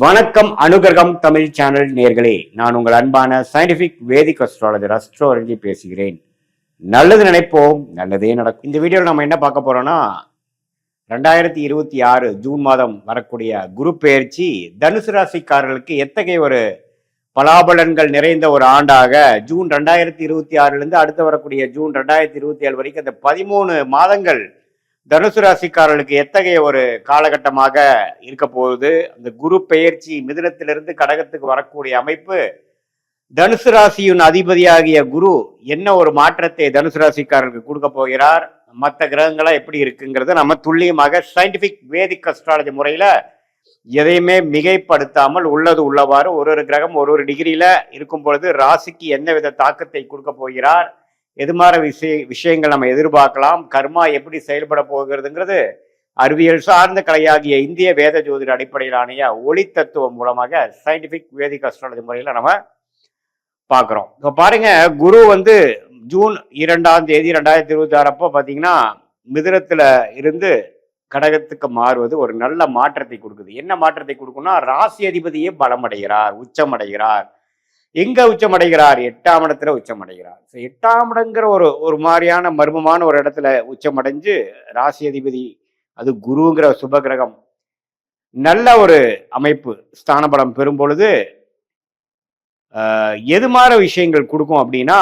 வணக்கம் அனுகிரகம் தமிழ் சேனல் நேர்களே, நான் உங்கள் அன்பான சயின்டிபிக் வேதிக் அஸ்ட்ராலஜர் அஸ்ட்ரோலஜி பேசுகிறேன். நல்லது நினைப்போம், நல்லதே நடக்கும். இந்த வீடியோவில் நம்ம என்ன பார்க்க போறோம்னா 2026 ஜூன் மாதம் வரக்கூடிய குரு பெயர்ச்சி தனுசு ராசிக்காரர்களுக்கு எத்தகைய ஒரு பலாபலன்கள் நிறைந்த ஒரு ஆண்டாக ஜூன் 2026 அடுத்து வரக்கூடிய ஜூன் 2027 வரைக்கும் அந்த 13 மாதங்கள் தனுசு ராசிக்காரர்களுக்கு எத்தகைய ஒரு காலகட்டமாக இருக்க போகுது. அந்த குரு பெயர்ச்சி மிதுனத்திலிருந்து கடகத்துக்கு வரக்கூடிய அமைப்பு, தனுசு ராசியின் அதிபதியாகிய குரு என்ன ஒரு மாற்றத்தை தனுசு ராசிக்காரர்களுக்கு கொடுக்க போகிறார், மற்ற கிரகங்களா எப்படி இருக்குங்கிறத நம்ம துல்லியமாக சயின்டிபிக் வேதிக் அஸ்ட்ராலஜி முறையில எதையுமே மிகைப்படுத்தாமல் உள்ளது உள்ளவாறு ஒரு கிரகம் ஒரு டிகிரியில இருக்கும் பொழுது ராசிக்கு என்ன வித தாக்கத்தை கொடுக்க போகிறார், எது மாதிரி விஷயங்கள் நம்ம எதிர்பார்க்கலாம், கர்மா எப்படி செயல்பட போகிறதுங்கிறது அறிவியல் சார்ந்த கலையாகிய இந்திய வேத ஜோதிட அடிப்படையிலான ஒளி தத்துவம் மூலமாக சயின்டிபிக் வேதிக் அஸ்ட்ராலஜி முறையில் நம்ம பார்க்குறோம். இப்போ பாருங்க, குரு ஜூன் 2ஆம் தேதி 2026 அப்போ பார்த்தீங்கன்னா மிதுனத்துல இருந்து கடகத்துக்கு மாறுவது ஒரு நல்ல மாற்றத்தை கொடுக்குது. என்ன மாற்றத்தை கொடுக்கும்னா, ராசி அதிபதியே பலமடைகிறார், உச்சமடைகிறார். எங்க உச்சமடைகிறார்? 8ஆம் இடத்துல உச்சமடைகிறார். 8ஆம் இடங்கிற ஒரு மாதிரியான மர்மமான ஒரு இடத்துல உச்சமடைஞ்சு ராசி அதிபதி, அது குருங்கிற சுபகிரகம் நல்ல ஒரு அமைப்பு ஸ்தானபலம் பெறும் பொழுது எது மாதிரி விஷயங்கள் கொடுக்கும் அப்படின்னா,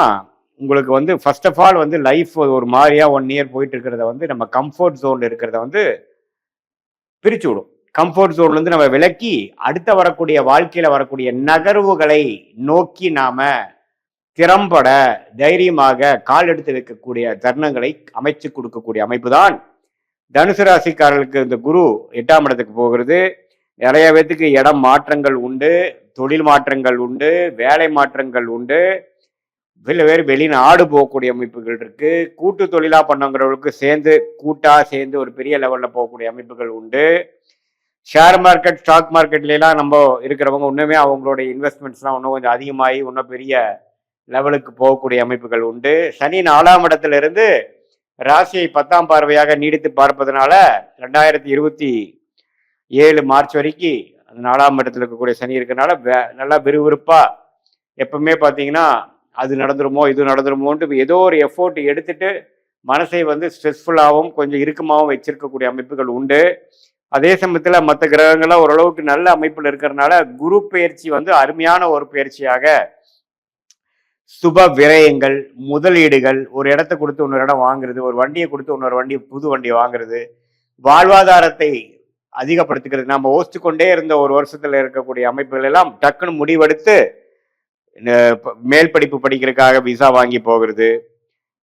உங்களுக்கு ஃபர்ஸ்ட் ஆஃப் ஆல் லைஃப் ஒரு மாதிரியா 1 இயர் போயிட்டு இருக்கிறத நம்ம கம்ஃபர்ட் ஜோன்ல இருக்கிறத பிரிச்சு விடும். கம்ஃபர்ட் ஜோன்ல நம்ம விலக்கி அடுத்த வரக்கூடிய வாழ்க்கையில வரக்கூடிய நகர்வுகளை நோக்கி நாம திறம்பட தைரியமாக கால் எடுத்து வைக்கக்கூடிய தருணங்களை அமைச்சு கொடுக்கக்கூடிய அமைப்பு தான் தனுசு ராசிக்காரர்களுக்கு. இந்த குரு 8ஆம் இடத்துக்கு போகிறது. நிறைய பேத்துக்கு இடம் மாற்றங்கள் உண்டு, தொழில் மாற்றங்கள் உண்டு, வேலை மாற்றங்கள் உண்டு, வேறு வெளிநாடு போகக்கூடிய அமைப்புகள் இருக்கு. கூட்டு தொழிலா பண்ணவங்களுக்கு கூட்டா சேர்ந்து ஒரு பெரிய லெவல்ல போகக்கூடிய அமைப்புகள் உண்டு. ஷேர் மார்க்கெட், ஸ்டாக் மார்க்கெட்லாம் நம்ம இருக்கிறவங்க இன்னுமே அவங்களுடைய இன்வெஸ்ட்மெண்ட்ஸ்லாம் இன்னும் கொஞ்சம் அதிகமாகி இன்னும் பெரிய லெவலுக்கு போகக்கூடிய அமைப்புகள் உண்டு. சனி 4ஆம் இடத்துல இருந்து ராசியை 10ஆம் பார்வையாக நீடித்து பார்ப்பதனால 2027 மார்ச் வரைக்கும் அந்த 4ஆம் இடத்துல இருக்கக்கூடிய சனி இருக்கிறனால நல்லா விறுவிறுப்பா எப்பவுமே பார்த்தீங்கன்னா அது நடந்துருமோ இது நடந்துருமோன்ட்டு ஏதோ ஒரு எஃபோர்ட் எடுத்துட்டு மனசை ஸ்ட்ரெஸ்ஃபுல்லாகவும் கொஞ்சம் இறுக்கமாகவும் வச்சிருக்கக்கூடிய அமைப்புகள் உண்டு. அதே சமயத்தில் மற்ற கிரகங்கள்லாம் ஓரளவுக்கு நல்ல அமைப்பில் இருக்கிறதுனால குரு பயிற்சி அருமையான ஒரு பயிற்சியாக சுப விரயங்கள், முதலீடுகள், ஒரு இடத்த கொடுத்து இன்னொரு இடம் வாங்குறது, ஒரு வண்டியை கொடுத்து இன்னொரு புது வண்டியை வாங்குறது, வாழ்வாதாரத்தை அதிகப்படுத்திக்கிறது, நம்ம யோசிச்சு கொண்டே இருந்த ஒரு வருஷத்துல இருக்கக்கூடிய அமைப்புகள் எல்லாம் டக்குன்னு முடிவெடுத்து மேல் படிப்பு படிக்கிறதுக்காக விசா வாங்கி போகிறது,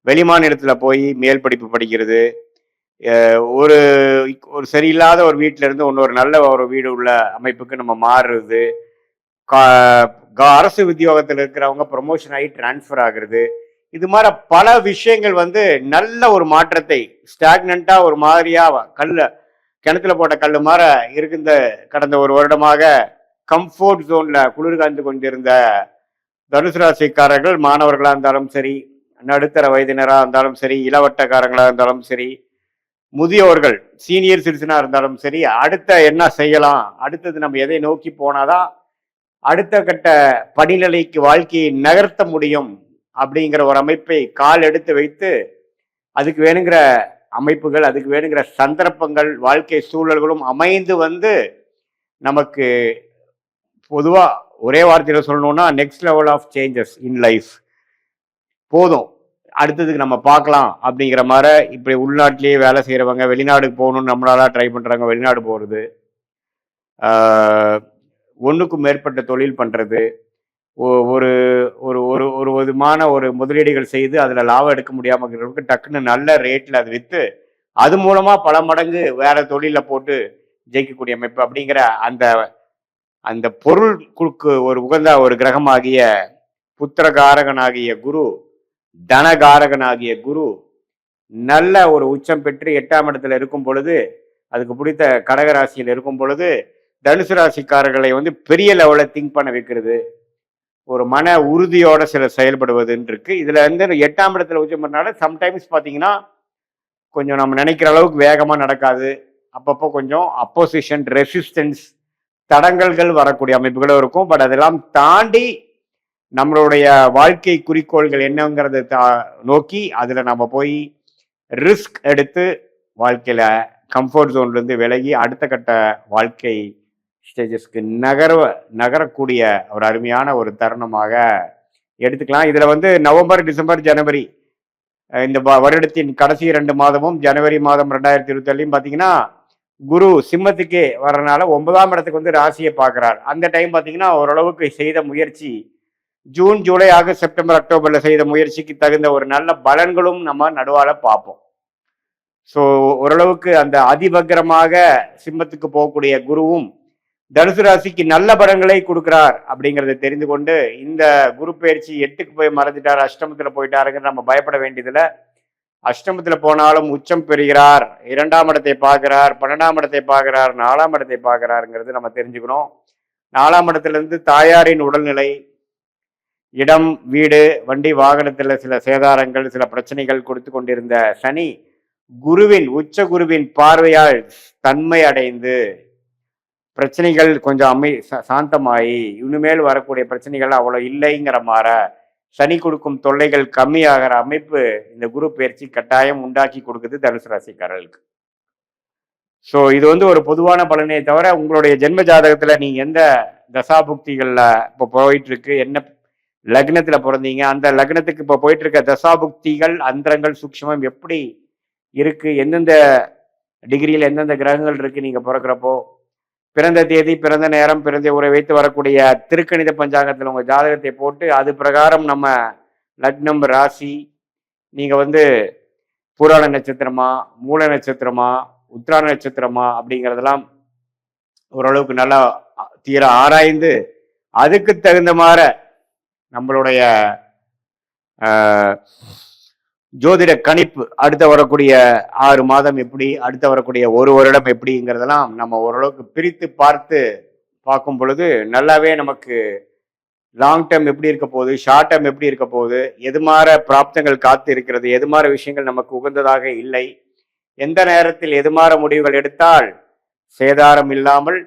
வெளிமாநிலத்துல போய் மேல் படிப்பு படிக்கிறது, ஒரு சரியில்லாத ஒரு வீட்டில இருந்து இன்னொரு நல்ல ஒரு வீடு உள்ள அமைப்புக்கு நம்ம மாறுறது, அரசு உத்தியோகத்தில் இருக்கிறவங்க ப்ரொமோஷன் ஆகி டிரான்ஸ்ஃபர் ஆகுறது, இது மாதிரி பல விஷயங்கள் நல்ல ஒரு மாற்றத்தை ஸ்டாக்னண்டா ஒரு மாதிரியா கிணத்துல போட்ட கல் மாதிரி இருந்த கடந்த ஒரு வருடமாக கம்ஃபோர்ட் ஜோன்ல குளிர் காய்ந்து கொண்டிருந்த தனுசு ராசிக்காரர்கள், மாணவர்களா இருந்தாலும் சரி, நடுத்தர வயதினராக இருந்தாலும் சரி, இளவட்டக்காரங்களா இருந்தாலும் சரி, முதியோர்கள் சீனியர் சிட்டிசனா இருந்தாலும் சரி, அடுத்த என்ன செய்யலாம், அடுத்தது நம்ம எதை நோக்கி போனாதான் அடுத்த கட்ட படிநிலைக்கு வாழ்க்கையை நகர்த்த முடியும் அப்படிங்கிற ஒரு அமைப்பை கால் எடுத்து வைத்து அதுக்கு வேணுங்கிற அமைப்புகள், அதுக்கு வேணுங்கிற சந்தர்ப்பங்கள், வாழ்க்கை சூழல்களும் அமைந்து நமக்கு பொதுவா ஒரே வார்த்தையில சொல்லணும்னா next level of changes in life போதும், அடுத்ததுக்கு நம்ம பார்க்கலாம் அப்படிங்கிற மாதிரி. இப்படி உள்நாட்டிலேயே வேலை செய்கிறவங்க வெளிநாடுக்கு போகணும்னு நம்மளால ட்ரை பண்ணுறாங்க, வெளிநாடு போகிறது, ஒன்றுக்கும் மேற்பட்ட தொழில் பண்ணுறது, ஒரு ஒரு ஒரு ஒரு விதமான ஒரு முதலீடுகள் செய்து அதில் லாபம் எடுக்க முடியாமல் டக்குன்னு நல்ல ரேட்டில் அது விற்று அது மூலமாக பல மடங்கு வேற தொழிலில் போட்டு ஜெயிக்கக்கூடிய அமைப்பு அப்படிங்கிற அந்த அந்த பொருளுக்கு ஒரு உகந்த ஒரு கிரகமாகிய புத்திரகாரகனாகிய குரு, தனகாரகனாகிய குரு நல்ல ஒரு உச்சம் பெற்று 8ஆம் இடத்துல இருக்கும் பொழுது, அதுக்கு பிடித்த கடகராசியில் இருக்கும் பொழுது தனுசு ராசிக்காரர்களை பெரிய லெவலில் திங்க் பண்ண வைக்கிறது, ஒரு மன உறுதியோட செயல்படுவதுன்னு இருக்கு. இதுல 8ஆம் இடத்துல உச்சம் பண்ணால சம்டைம்ஸ் பார்த்தீங்கன்னா கொஞ்சம் நம்ம நினைக்கிற அளவுக்கு வேகமா நடக்காது, அப்பப்போ கொஞ்சம் அப்போசிஷன், ரெசிஸ்டன்ஸ், தடங்கல்கள் வரக்கூடிய அமைப்புகளும் இருக்கும். பட் அதெல்லாம் தாண்டி நம்மளுடைய வாழ்க்கை குறிக்கோள்கள் என்னங்கிறத நோக்கி அதுல நம்ம போய் ரிஸ்க் எடுத்து வாழ்க்கையில கம்ஃபர்ட் ஜோன்லேருந்து விலகி அடுத்த கட்ட வாழ்க்கை ஸ்டேஜஸ்க்கு நகரக்கூடிய ஒரு அருமையான ஒரு தருணமாக எடுத்துக்கலாம். இதுல வந்து நவம்பர், டிசம்பர், ஜனவரி இந்த வருடத்தின் கடைசி 2 மாதமும் ஜனவரி மாதம் 2027 பார்த்தீங்கன்னா குரு சிம்மத்துக்கே வர்றதுனால 9ஆம் இடத்துக்கு வந்து ராசியை பார்க்குறார். அந்த டைம் பார்த்தீங்கன்னா ஓரளவுக்கு செய்த முயற்சி ஜூன், ஜூலை, ஆகஸ்ட், செப்டம்பர், அக்டோபர்ல செய்த முயற்சிக்கு தகுந்த ஒரு நல்ல பலன்களும் நம்ம நடுவால பார்ப்போம். ஸோ ஓரளவுக்கு அந்த அதிபக்கிரமாக சிம்மத்துக்கு போகக்கூடிய குருவும் தனுசு ராசிக்கு நல்ல பலன்களை கொடுக்கிறார் அப்படிங்கிறத தெரிந்து கொண்டு இந்த குரு பயிற்சி 8க்கு போய் மறைஞ்சிட்டார், அஷ்டமத்தில் போயிட்டாருங்கிற நம்ம பயப்பட வேண்டியதில்லை. அஷ்டமத்தில் போனாலும் உச்சம் பெறுகிறார், 2ஆம் இடத்தை பார்க்கிறார், 12ஆம் இடத்தை பார்க்கிறார், 4ஆம் இடத்தை பார்க்கிறாருங்கிறது நம்ம தெரிஞ்சுக்கணும். 4ஆம் இடத்திலிருந்து தாயாரின் உடல்நிலை, இடம், வீடு, வண்டி வாகனத்தில் சில சேதாரங்கள், சில பிரச்சனைகள் கொடுத்து கொண்டிருந்த சனி குருவின் உச்ச குருவின் பார்வையால் தன்மை அடைந்து பிரச்சனைகள் கொஞ்சம் சாந்தமாயி இனிமேல் வரக்கூடிய பிரச்சனைகள் அவ்வளோ இல்லைங்கிற மாதிரி சனி கொடுக்கும் தொல்லைகள் கம்மியாகிற அமைப்பு இந்த குரு பயிற்சி கட்டாயம் உண்டாக்கி கொடுக்குது தனுசு ராசிக்காரர்களுக்கு. ஸோ இது வந்து ஒரு பொதுவான பலனே தவிர உங்களுடைய ஜென்ம ஜாதகத்துல நீங்க எந்த தசாபுக்திகள்ல இப்போ போயிட்டு இருக்கு, என்ன லக்னத்துல பிறந்தீங்க, அந்த லக்னத்துக்கு இப்போ போயிட்டு இருக்க தசாபுக்திகள், அந்தரங்கள், சூக்ஷ்மம் எப்படி இருக்கு, எந்தெந்த டிகிரியில் எந்தெந்த கிரகங்கள் இருக்கு நீங்க பிறக்கிறப்போ, பிறந்த தேதி, பிறந்த நேரம், பிறந்த உரை வைத்து வரக்கூடிய திருக்கணித பஞ்சாங்கத்தில் உங்க ஜாதகத்தை போட்டு அது பிரகாரம் நம்ம லக்னம், ராசி, நீங்க வந்து பூராட நட்சத்திரமா, மூல நட்சத்திரமா, உத்திராட நட்சத்திரமா அப்படிங்கிறதெல்லாம் ஓரளவுக்கு நல்லா தீர ஆராய்ந்து அதுக்கு தகுந்த மாதிரி நம்மளுடைய ஜோதிட கணிப்பு அடுத்த வரக்கூடிய 6 மாதம் எப்படி, அடுத்த வரக்கூடிய 1 வருடம் எப்படிங்கிறதெல்லாம் நம்ம ஓரளவுக்கு பிரித்து பார்க்கும் பொழுது நல்லாவே நமக்கு லாங் டேர்ம் எப்படி இருக்க போகுது, ஷார்ட் டேர்ம் எப்படி இருக்க போகுது, எது மாதிரி பிராப்தங்கள் காத்து இருக்கிறது, எது மாதிரி விஷயங்கள் நமக்கு உகந்ததாக இல்லை, எந்த நேரத்தில் எது மாதிரி முடிவுகள் எடுத்தால் சேதாரம் இல்லாமல்,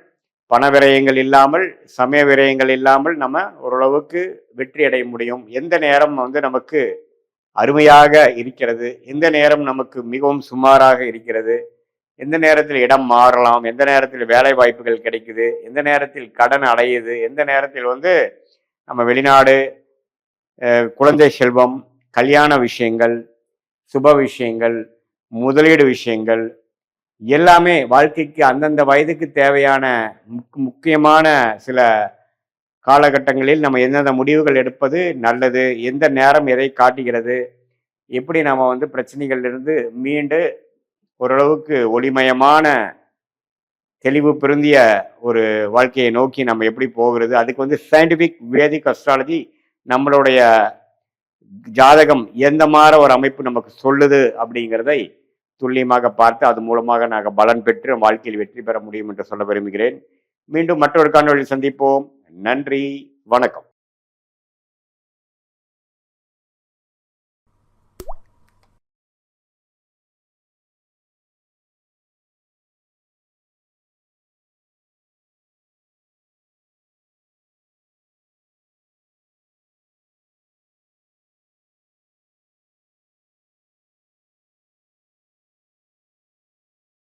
பண விரயங்கள் இல்லாமல், சமய விரயங்கள் இல்லாமல் நம்ம ஓரளவுக்கு வெற்றி அடைய முடியும், எந்த நேரம் வந்து நமக்கு அருமையாக இருக்கிறது, எந்த நேரம் நமக்கு மிகவும் சுமாராக இருக்கிறது, எந்த நேரத்தில் இடம் மாறலாம், எந்த நேரத்தில் வேலை வாய்ப்புகள் கிடைக்குது, எந்த நேரத்தில் கடன் அடையுது, எந்த நேரத்தில் வந்து நம்ம வெளிநாடு, குழந்தை செல்வம், கல்யாண விஷயங்கள், சுப விஷயங்கள், முதலீடு விஷயங்கள் எல்லாமே வாழ்க்கைக்கு அந்தந்த வயதுக்கு தேவையான முக்கியமான சில காலகட்டங்களில் நம்ம எந்தெந்த முடிவுகள் எடுப்பது நல்லது, எந்த நேரம் எதை காட்டுகிறது, எப்படி நம்ம வந்து பிரச்சனைகளிலிருந்து மீண்டு ஓரளவுக்கு ஒளிமயமான தெளிவு பொருந்திய ஒரு வாழ்க்கையை நோக்கி நம்ம எப்படி போகிறது, அதுக்கு வந்து சயின்டிஃபிக் வேதிக் அஸ்ட்ராலஜி நம்மளுடைய ஜாதகம் எந்த மாதிரி ஒரு அமைப்பு நமக்கு சொல்லுது அப்படிங்கிறதை துல்லியமாக பார்த்து அது மூலமாக நாங்கள் பலன் பெற்று வாழ்க்கையில் வெற்றி பெற முடியும் என்று சொல்ல விரும்புகிறேன். மீண்டும் மற்றொரு காணொளியில் சந்திப்போம். நன்றி, வணக்கம்.